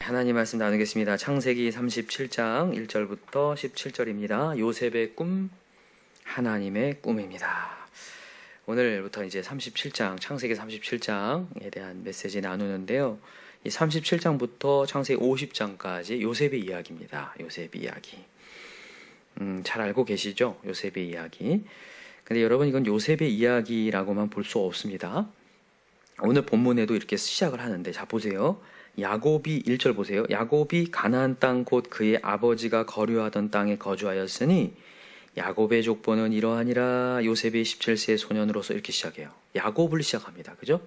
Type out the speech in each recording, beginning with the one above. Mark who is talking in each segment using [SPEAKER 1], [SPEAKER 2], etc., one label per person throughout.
[SPEAKER 1] 하나님 말씀 나누겠습니다. 창세기 37장 1절부터 17절입니다. 요셉의 꿈, 하나님의 꿈입니다. 오늘부터 이제 37장, 창세기 37장에 대한 메시지 나누는데요. 이 37장부터 창세기 50장까지 요셉의 이야기입니다. 요셉의 이야기. 잘 알고 계시죠? 요셉의 이야기. 근데 여러분, 이건 요셉의 이야기라고만 볼 수 없습니다. 오늘 본문에도 이렇게 시작을 하는데, 자 보세요. 야곱이 1절 보세요. 야곱이 가나안 땅 곧 그의 아버지가 거류하던 땅에 거주하였으니 야곱의 족보는 이러하니라. 요셉이 17세의 소년으로서 이렇게 시작해요. 야곱을 시작합니다. 그죠?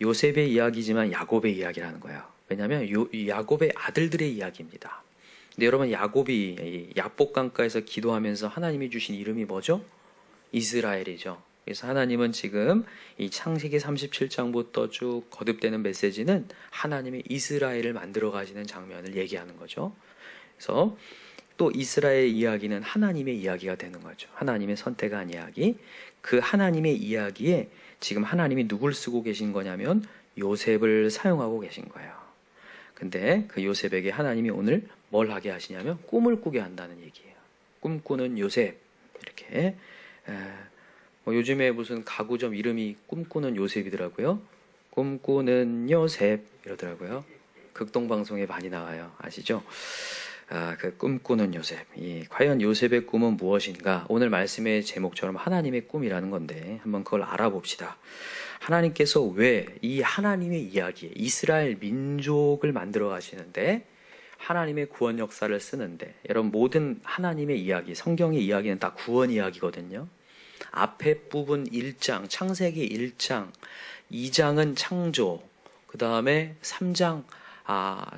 [SPEAKER 1] 요셉의 이야기지만 야곱의 이야기라는 거예요. 왜냐하면 야곱의 아들들의 이야기입니다. 근데 여러분, 야곱이 야복강가에서 기도하면서 하나님이 주신 이름이 뭐죠? 이스라엘이죠. 그래서 하나님은 지금 이 창세기 37장부터 쭉 거듭되는 메시지는 하나님의 이스라엘을 만들어 가시는 장면을 얘기하는 거죠. 그래서 또 이스라엘 이야기는 하나님의 이야기가 되는 거죠. 하나님의 선택한 이야기. 그 하나님의 이야기에 지금 하나님이 누굴 쓰고 계신 거냐면 요셉을 사용하고 계신 거예요. 근데 그 요셉에게 하나님이 오늘 뭘 하게 하시냐면 꿈을 꾸게 한다는 얘기예요. 꿈꾸는 요셉. 이렇게 요즘에 무슨 가구점 이름이 꿈꾸는 요셉이더라고요. 꿈꾸는 요셉 이러더라고요. 극동방송에 많이 나와요. 아시죠? 그 꿈꾸는 요셉. 과연 요셉의 꿈은 무엇인가? 오늘 말씀의 제목처럼 하나님의 꿈이라는 건데 한번 그걸 알아봅시다. 하나님께서 왜 이 하나님의 이야기에 이스라엘 민족을 만들어 가시는데 하나님의 구원 역사를 쓰는데, 여러분, 모든 하나님의 이야기, 성경의 이야기는 다 구원 이야기거든요. 앞에 부분 1장, 창세기 1장, 2장은 창조, 그 다음에 3장,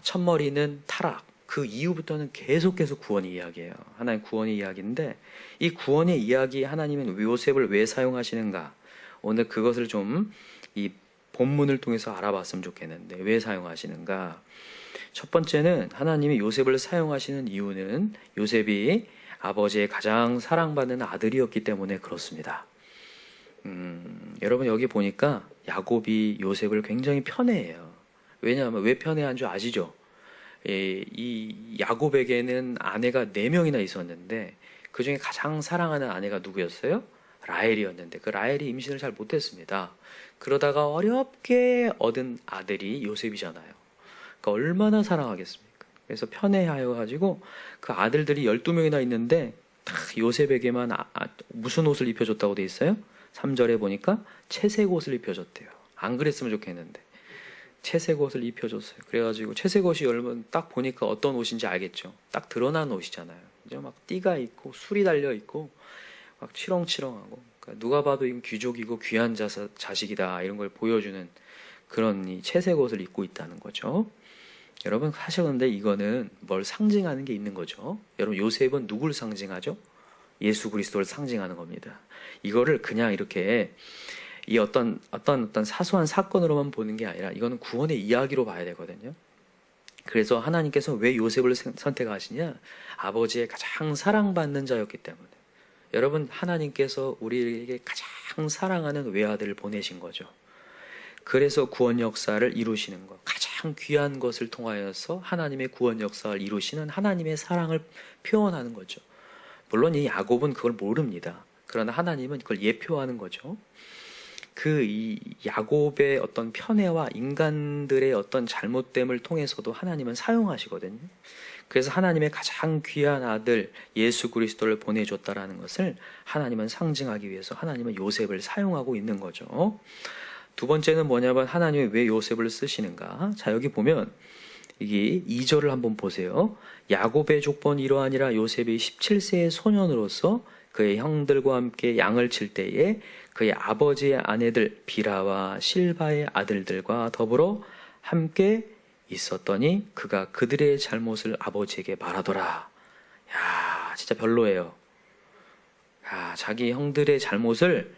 [SPEAKER 1] 첫머리는 타락. 그 이후부터는 계속해서 구원의 이야기예요. 하나님 구원의 이야기인데, 이 구원의 이야기 하나님은 요셉을 왜 사용하시는가? 오늘 그것을 좀 이 본문을 통해서 알아봤으면 좋겠는데, 왜 사용하시는가? 첫 번째는 하나님이 요셉을 사용하시는 이유는 요셉이 아버지의 가장 사랑받는 아들이었기 때문에 그렇습니다. 여러분, 여기 보니까 야곱이 요셉을 굉장히 편애해요. 왜냐하면 왜 편애한 줄 아시죠? 이 야곱에게는 아내가 4명이나 있었는데 그 중에 가장 사랑하는 아내가 누구였어요? 라헬이었는데 그 라헬이 임신을 잘 못했습니다. 그러다가 어렵게 얻은 아들이 요셉이잖아요. 그러니까 얼마나 사랑하겠습니까? 그래서 편애하여 가지고 그 아들들이 12명이나 있는데 다 요셉에게만 무슨 옷을 입혀줬다고 돼 있어요? 3절에 보니까 채색 옷을 입혀줬대요. 안 그랬으면 좋겠는데 채색 옷을 입혀줬어요. 그래가지고 채색 옷이 여러분 딱 보니까 어떤 옷인지 알겠죠? 딱 드러난 옷이잖아요. 이제 막 띠가 있고 술이 달려 있고 막 치렁치렁하고, 그러니까 누가 봐도 이건 귀족이고 귀한 자식이다 이런 걸 보여주는 그런 이 채색 옷을 입고 있다는 거죠. 여러분, 사실 근데 이거는 뭘 상징하는 게 있는 거죠. 여러분, 요셉은 누굴 상징하죠? 예수 그리스도를 상징하는 겁니다. 이거를 그냥 이렇게 이 어떤 사소한 사건으로만 보는 게 아니라 이거는 구원의 이야기로 봐야 되거든요. 그래서 하나님께서 왜 요셉을 선택하시냐? 아버지의 가장 사랑받는 자였기 때문에. 여러분, 하나님께서 우리에게 가장 사랑하는 외아들을 보내신 거죠. 그래서 구원 역사를 이루시는 것, 가장 귀한 것을 통하여서 하나님의 구원 역사를 이루시는 하나님의 사랑을 표현하는 거죠. 물론 이 야곱은 그걸 모릅니다. 그러나 하나님은 그걸 예표하는 거죠. 이 야곱의 어떤 편애와 인간들의 어떤 잘못됨을 통해서도 하나님은 사용하시거든요. 그래서 하나님의 가장 귀한 아들 예수 그리스도를 보내줬다라는 것을 하나님은 상징하기 위해서 하나님은 요셉을 사용하고 있는 거죠. 두 번째는 뭐냐면 하나님이 왜 요셉을 쓰시는가? 자, 여기 보면 이게 2절을 한번 보세요. 야곱의 족보는 이러하니라. 요셉이 17세의 소년으로서 그의 형들과 함께 양을 칠 때에 그의 아버지의 아내들 비라와 실바의 아들들과 더불어 함께 있었더니 그가 그들의 잘못을 아버지에게 말하더라. 야, 진짜 별로예요. 야, 자기 형들의 잘못을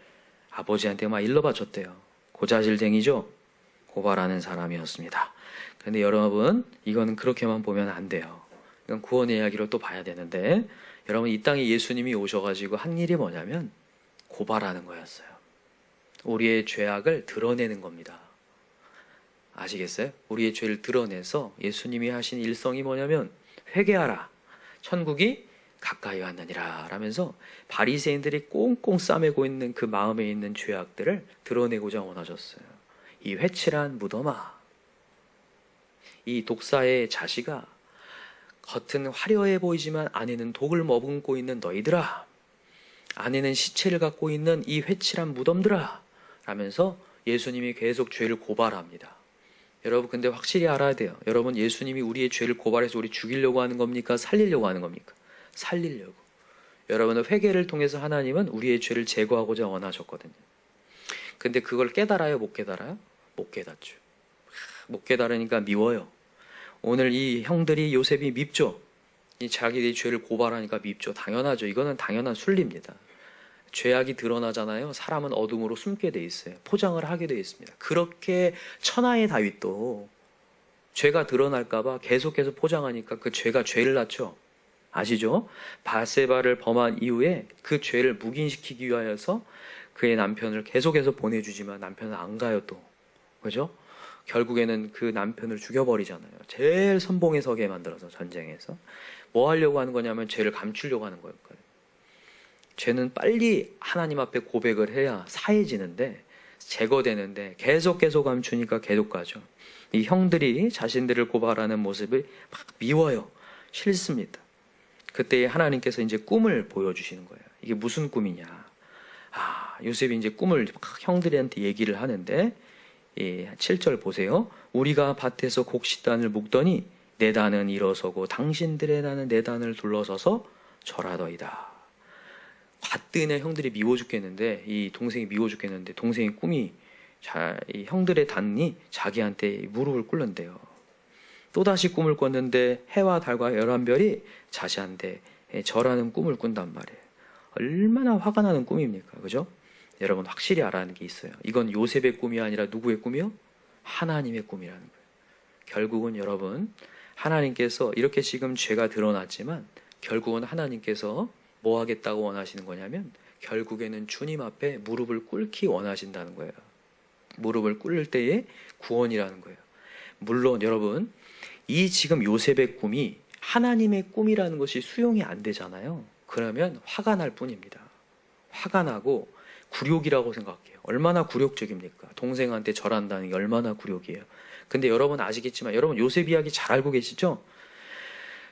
[SPEAKER 1] 아버지한테 막 일러바쳤대요. 고자질쟁이죠? 고발하는 사람이었습니다. 그런데 여러분, 이거는 그렇게만 보면 안 돼요. 이건 구원의 이야기로 또 봐야 되는데, 여러분, 이 땅에 예수님이 오셔가지고 한 일이 뭐냐면 고발하는 거였어요. 우리의 죄악을 드러내는 겁니다. 아시겠어요? 우리의 죄를 드러내서 예수님이 하신 일성이 뭐냐면 회개하라, 천국이 가까이 왔느니라 라면서 바리새인들이 꽁꽁 싸매고 있는 그 마음에 있는 죄악들을 드러내고자 원하셨어요. 이 회칠한 무덤아, 이 독사의 자식아, 겉은 화려해 보이지만 안에는 독을 머금고 있는 너희들아, 안에는 시체를 갖고 있는 이 회칠한 무덤들아 라면서 예수님이 계속 죄를 고발합니다. 여러분, 근데 확실히 알아야 돼요. 여러분, 예수님이 우리의 죄를 고발해서 우리 죽이려고 하는 겁니까? 살리려고 하는 겁니까? 살리려고. 여러분은 회개를 통해서 하나님은 우리의 죄를 제거하고자 원하셨거든요. 근데 그걸 깨달아요? 못 깨달아요? 못 깨닫죠. 못 깨달으니까 미워요. 오늘 이 형들이, 요셉이 밉죠. 이 자기들이 죄를 고발하니까 밉죠. 당연하죠. 이거는 당연한 순리입니다. 죄악이 드러나잖아요. 사람은 어둠으로 숨게 돼 있어요. 포장을 하게 돼 있습니다. 그렇게 천하의 다윗도 죄가 드러날까봐 계속해서 포장하니까 그 죄가 죄를 낳죠. 아시죠? 바세바를 범한 이후에 그 죄를 묵인시키기 위하여서 그의 남편을 계속해서 보내주지만 남편은 안 가요 또. 그죠? 결국에는 그 남편을 죽여버리잖아요. 제일 선봉에 서게 만들어서 전쟁에서. 뭐 하려고 하는 거냐면 죄를 감추려고 하는 거였거든요. 죄는 빨리 하나님 앞에 고백을 해야 사해지는데, 제거되는데 계속 감추니까 계속 가죠. 이 형들이 자신들을 고발하는 모습이 막 미워요. 싫습니다. 그때 하나님께서 이제 꿈을 보여주시는 거예요. 이게 무슨 꿈이냐. 요셉이 이제 꿈을 형들한테 얘기를 하는데, 7절 보세요. 우리가 밭에서 곡식단을 묶더니 내 단은 일어서고 당신들의 단은 내 단을 둘러서서 절하더이다. 밭드네 형들이 미워 죽겠는데, 이 동생이 미워 죽겠는데, 동생의 꿈이 이 형들의 단이 자기한테 무릎을 꿇는데요. 또다시 꿈을 꿨는데 해와 달과 11별이 자신한테 절하는 꿈을 꾼단 말이에요. 얼마나 화가 나는 꿈입니까? 그죠? 여러분, 확실히 알아야 하는 게 있어요. 이건 요셉의 꿈이 아니라 누구의 꿈이요? 하나님의 꿈이라는 거예요. 결국은 여러분, 하나님께서 이렇게 지금 죄가 드러났지만 결국은 하나님께서 뭐 하겠다고 원하시는 거냐면 결국에는 주님 앞에 무릎을 꿇기 원하신다는 거예요. 무릎을 꿇을 때의 구원이라는 거예요. 물론 여러분, 이 지금 요셉의 꿈이 하나님의 꿈이라는 것이 수용이 안 되잖아요. 그러면 화가 날 뿐입니다. 화가 나고 굴욕이라고 생각해요. 얼마나 굴욕적입니까? 동생한테 절한다는 게 얼마나 굴욕이에요. 근데 여러분 아시겠지만, 여러분 요셉 이야기 잘 알고 계시죠?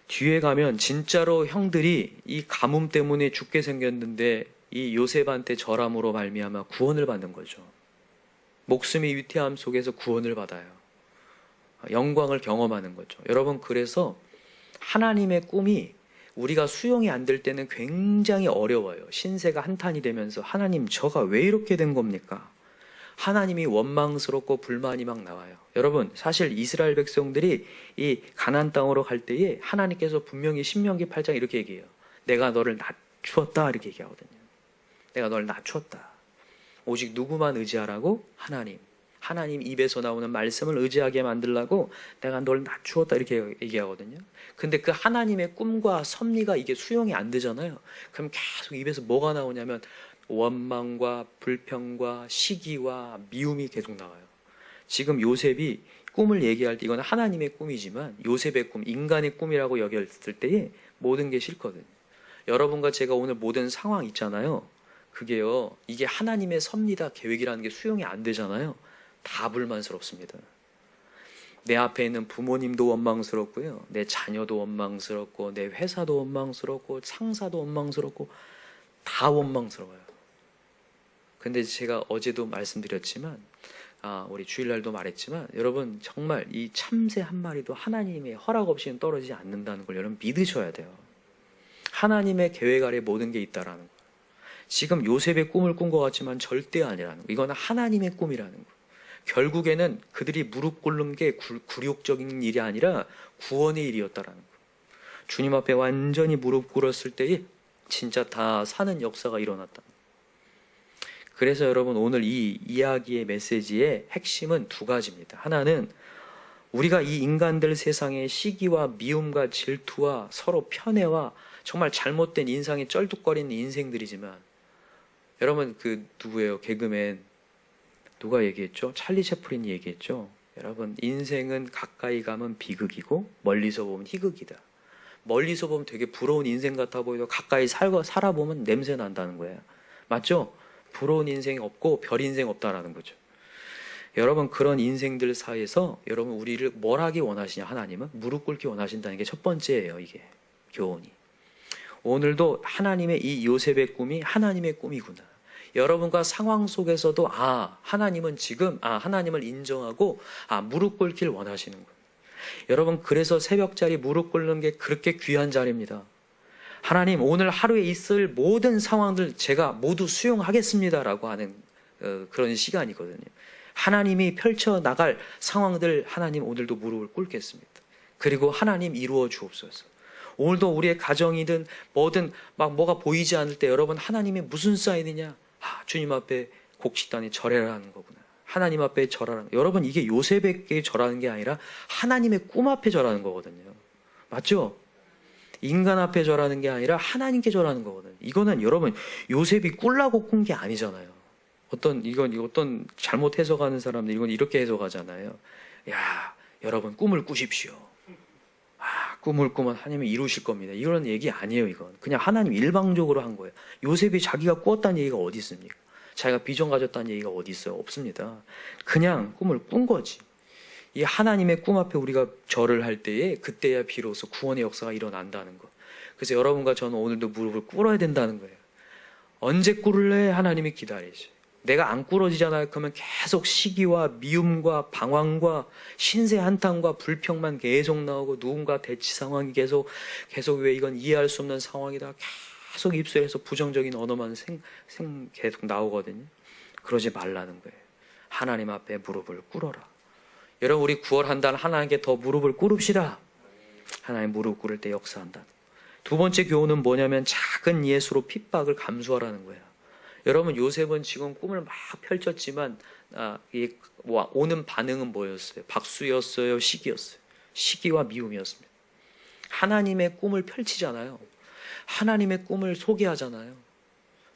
[SPEAKER 1] 뒤에 가면 진짜로 형들이 이 가뭄 때문에 죽게 생겼는데 이 요셉한테 절함으로 말미암아 구원을 받는 거죠. 목숨의 위태함 속에서 구원을 받아요. 영광을 경험하는 거죠. 여러분, 그래서 하나님의 꿈이 우리가 수용이 안 될 때는 굉장히 어려워요. 신세가 한탄이 되면서 하나님, 저가 왜 이렇게 된 겁니까? 하나님이 원망스럽고 불만이 막 나와요. 여러분, 사실 이스라엘 백성들이 이 가나안 땅으로 갈 때에 하나님께서 분명히 신명기 8장 이렇게 얘기해요. 내가 너를 낮추었다 이렇게 얘기하거든요. 내가 너를 낮추었다. 오직 누구만 의지하라고? 하나님. 하나님 입에서 나오는 말씀을 의지하게 만들라고 내가 널 낮추었다 이렇게 얘기하거든요. 근데 그 하나님의 꿈과 섭리가 이게 수용이 안 되잖아요. 그럼 계속 입에서 뭐가 나오냐면 원망과 불평과 시기와 미움이 계속 나와요. 지금 요셉이 꿈을 얘기할 때 이건 하나님의 꿈이지만 요셉의 꿈, 인간의 꿈이라고 여겼을 때에 모든 게 싫거든요. 여러분과 제가 오늘 모든 상황 있잖아요. 그게요, 이게 하나님의 섭리다, 계획이라는 게 수용이 안 되잖아요. 다 불만스럽습니다. 내 앞에 있는 부모님도 원망스럽고요, 내 자녀도 원망스럽고, 내 회사도 원망스럽고, 상사도 원망스럽고, 다 원망스러워요. 근데 제가 어제도 말씀드렸지만, 우리 주일날도 말했지만, 여러분 정말 이 참새 한 마리도 하나님의 허락 없이는 떨어지지 않는다는 걸 여러분 믿으셔야 돼요. 하나님의 계획 아래 모든 게 있다라는 거예요. 지금 요셉의 꿈을 꾼 것 같지만 절대 아니라는 거예요. 이거는 하나님의 꿈이라는 거예요. 결국에는 그들이 무릎 꿇는 게 굴욕적인 일이 아니라 구원의 일이었다라는 거예요. 주님 앞에 완전히 무릎 꿇었을 때에 진짜 다 사는 역사가 일어났다. 그래서 여러분, 오늘 이 이야기의 메시지의 핵심은 두 가지입니다. 하나는 우리가 이 인간들 세상의 시기와 미움과 질투와 서로 편애와 정말 잘못된 인상에 쩔뚝거리는 인생들이지만, 여러분 그 누구예요? 개그맨 누가 얘기했죠? 찰리 채플린이 얘기했죠. 여러분, 인생은 가까이 가면 비극이고 멀리서 보면 희극이다. 멀리서 보면 되게 부러운 인생 같아 보여도 가까이 살아보면 냄새 난다는 거예요. 맞죠? 부러운 인생이 없고 별 인생 없다라는 거죠. 여러분, 그런 인생들 사이에서 여러분 우리를 뭘 하기 원하시냐? 하나님은 무릎 꿇기 원하신다는 게 첫 번째예요. 이게 교훈이. 오늘도 하나님의 이 요셉의 꿈이 하나님의 꿈이구나. 여러분과 상황 속에서도 하나님은 지금 하나님을 인정하고 무릎 꿇기를 원하시는 거예요. 여러분, 그래서 새벽 자리 무릎 꿇는 게 그렇게 귀한 자리입니다. 하나님, 오늘 하루에 있을 모든 상황들 제가 모두 수용하겠습니다라고 하는 그런 시간이거든요. 하나님이 펼쳐나갈 상황들 하나님 오늘도 무릎을 꿇겠습니다. 그리고 하나님 이루어 주옵소서. 오늘도 우리의 가정이든 뭐든 뭐가 보이지 않을 때 여러분, 하나님이 무슨 사인이냐? 주님 앞에 곡식단에 절해라는 거구나. 하나님 앞에 절하라는, 여러분 이게 요셉에게 절하는 게 아니라 하나님의 꿈 앞에 절하는 거거든요. 맞죠? 인간 앞에 절하는 게 아니라 하나님께 절하는 거거든요. 이거는 여러분 요셉이 꿀라고 꾼 게 아니잖아요. 어떤 잘못 해석하는 사람들 이건 이렇게 해석하잖아요. 야, 여러분 꿈을 꾸십시오. 꿈을 꾸면 하나님이 이루실 겁니다. 이런 얘기 아니에요. 이건 그냥 하나님 일방적으로 한 거예요. 요셉이 자기가 꾸었다는 얘기가 어디 있습니까? 자기가 비전 가졌다는 얘기가 어디 있어요? 없습니다. 그냥 꿈을 꾼 거지. 이 하나님의 꿈 앞에 우리가 절을 할 때에 그때야 비로소 구원의 역사가 일어난다는 거. 그래서 여러분과 저는 오늘도 무릎을 꿇어야 된다는 거예요. 언제 꿇을래? 하나님이 기다리죠. 내가 안 꿇어지잖아요. 그러면 계속 시기와 미움과 방황과 신세 한탄과 불평만 계속 나오고 누군가 대치 상황이 계속 왜 이건 이해할 수 없는 상황이다. 계속 입술에서 부정적인 언어만 계속 나오거든요. 그러지 말라는 거예요. 하나님 앞에 무릎을 꿇어라. 여러분, 우리 9월 한 달 하나님께 더 무릎을 꿇읍시다. 하나님 무릎 꿇을 때 역사한다. 두 번째 교훈은 뭐냐면 작은 예수로 핍박을 감수하라는 거예요. 여러분, 요셉은 지금 꿈을 막 펼쳤지만 오는 반응은 뭐였어요? 박수였어요? 시기였어요? 시기와 미움이었습니다. 하나님의 꿈을 펼치잖아요. 하나님의 꿈을 소개하잖아요.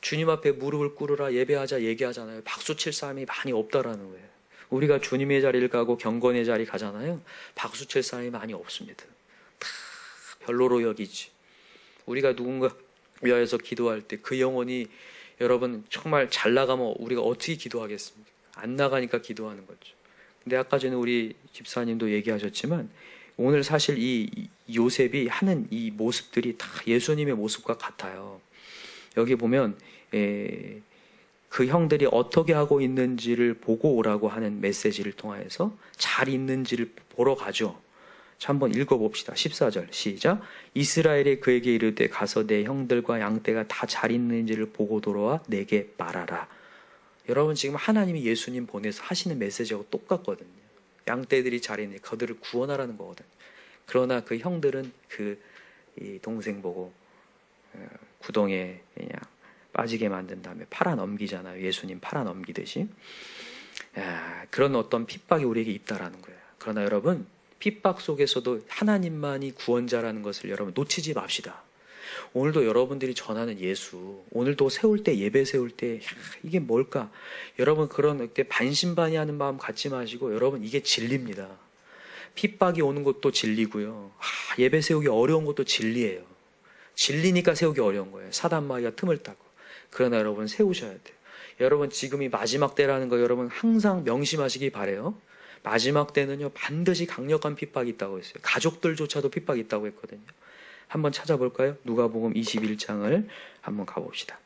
[SPEAKER 1] 주님 앞에 무릎을 꿇으라 예배하자 얘기하잖아요. 박수 칠 사람이 많이 없다라는 거예요. 우리가 주님의 자리를 가고 경건의 자리 가잖아요. 박수 칠 사람이 많이 없습니다. 다 별로로 여기지. 우리가 누군가 위하여서 기도할 때 그 영혼이 여러분 정말 잘 나가면 우리가 어떻게 기도하겠습니까? 안 나가니까 기도하는 거죠. 근데 아까 전에 우리 집사님도 얘기하셨지만 오늘 사실 이 요셉이 하는 이 모습들이 다 예수님의 모습과 같아요. 여기 보면 그 형들이 어떻게 하고 있는지를 보고 오라고 하는 메시지를 통해서 잘 있는지를 보러 가죠. 자, 한번 읽어봅시다. 14절 시작. 이스라엘이 그에게 이르되 가서 내 형들과 양떼가 다 잘 있는지를 보고 돌아와 내게 말하라. 여러분, 지금 하나님이 예수님 보내서 하시는 메시지하고 똑같거든요. 양떼들이 잘 있는 그들을 구원하라는 거거든요. 그러나 그 형들은 이 동생 보고 구덩이에 그냥 빠지게 만든 다음에 팔아 넘기잖아요. 예수님 팔아 넘기듯이. 그런 어떤 핍박이 우리에게 있다라는 거예요. 그러나 여러분, 핍박 속에서도 하나님만이 구원자라는 것을 여러분 놓치지 맙시다. 오늘도 여러분들이 전하는 예수, 오늘도 세울 때 예배 세울 때 이게 뭘까? 여러분 그런 반신반의하는 마음 갖지 마시고 여러분 이게 진리입니다. 핍박이 오는 것도 진리고요. 예배 세우기 어려운 것도 진리예요. 진리니까 세우기 어려운 거예요. 사단마귀가 틈을 타고. 그러나 여러분 세우셔야 돼요. 여러분 지금이 마지막 때라는 거 여러분 항상 명심하시기 바라요. 마지막 때는요 반드시 강력한 핍박이 있다고 했어요. 가족들조차도 핍박이 있다고 했거든요. 한번 찾아볼까요? 누가복음 21장을 한번 가봅시다.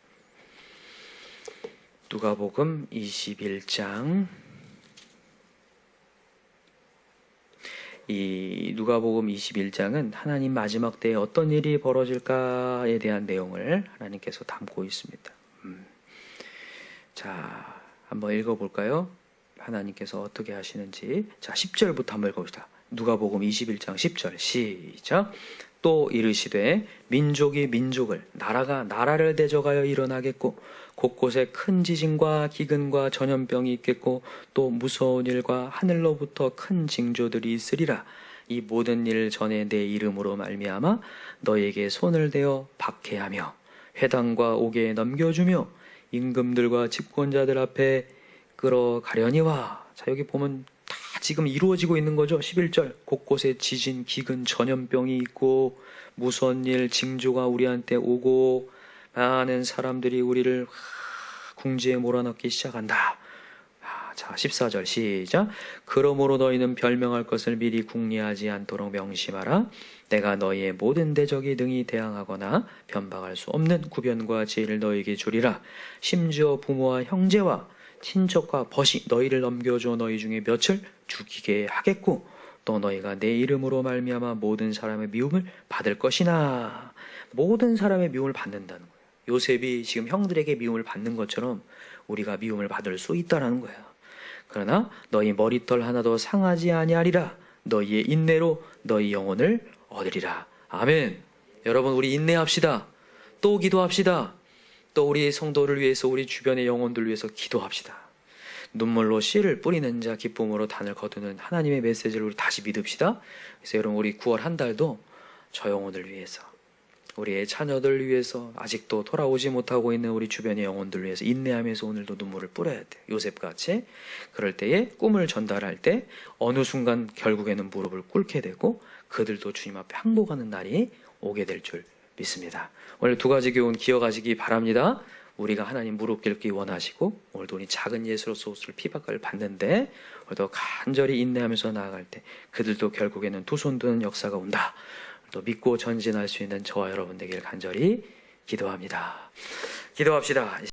[SPEAKER 1] 누가복음 21장. 이 누가복음 21장은 하나님 마지막 때에 어떤 일이 벌어질까에 대한 내용을 하나님께서 담고 있습니다. 자, 한번 읽어볼까요? 하나님께서 어떻게 하시는지. 자, 10절부터 한번 읽어봅시다. 누가복음 21장 10절 시작. 또 이르시되 민족이 민족을, 나라가 나라를 대적하여 일어나겠고 곳곳에 큰 지진과 기근과 전염병이 있겠고 또 무서운 일과 하늘로부터 큰 징조들이 있으리라. 이 모든 일 전에 내 이름으로 말미암아 너에게 손을 대어 박해하며 회당과 옥에 넘겨주며 임금들과 집권자들 앞에 끌어가려니와. 자, 여기 보면 다 지금 이루어지고 있는 거죠. 11절 곳곳에 지진, 기근, 전염병이 있고 무서운 일, 징조가 우리한테 오고 많은 사람들이 우리를 궁지에 몰아넣기 시작한다. 자, 14절 시작. 그러므로 너희는 별명할 것을 미리 궁리하지 않도록 명심하라. 내가 너희의 모든 대적이 능히 대항하거나 변방할 수 없는 구변과 지혜를 너희에게 주리라. 심지어 부모와 형제와 친척과 벗이 너희를 넘겨줘 너희 중에 몇을 죽이게 하겠고 또 너희가 내 이름으로 말미암아 모든 사람의 미움을 받을 것이나. 모든 사람의 미움을 받는다는 거예요. 요셉이 지금 형들에게 미움을 받는 것처럼 우리가 미움을 받을 수 있다라는 거예요. 그러나 너희 머리털 하나도 상하지 아니하리라. 너희의 인내로 너희 영혼을 얻으리라. 아멘. 여러분, 우리 인내합시다. 또 기도합시다. 또 우리 성도를 위해서, 우리 주변의 영혼들을 위해서 기도합시다. 눈물로 씨를 뿌리는 자 기쁨으로 단을 거두는 하나님의 메시지를 우리 다시 믿읍시다. 그래서 여러분, 우리 9월 한 달도 저 영혼을 위해서, 우리의 자녀들 위해서, 아직도 돌아오지 못하고 있는 우리 주변의 영혼들 위해서 인내하면서 오늘도 눈물을 뿌려야 돼. 요셉같이. 그럴 때에 꿈을 전달할 때 어느 순간 결국에는 무릎을 꿇게 되고 그들도 주님 앞에 항복하는 날이 오게 될 줄 믿습니다. 오늘 두 가지 교훈 기억하시기 바랍니다. 우리가 하나님 무릎 꿇기 원하시고 오늘도 우리 작은 예수로서 옷을 피박을 받는데 오늘도 간절히 인내하면서 나아갈 때 그들도 결국에는 두 손 드는 역사가 온다. 또 믿고 전진할 수 있는 저와 여러분 되길 간절히 기도합니다. 기도합시다.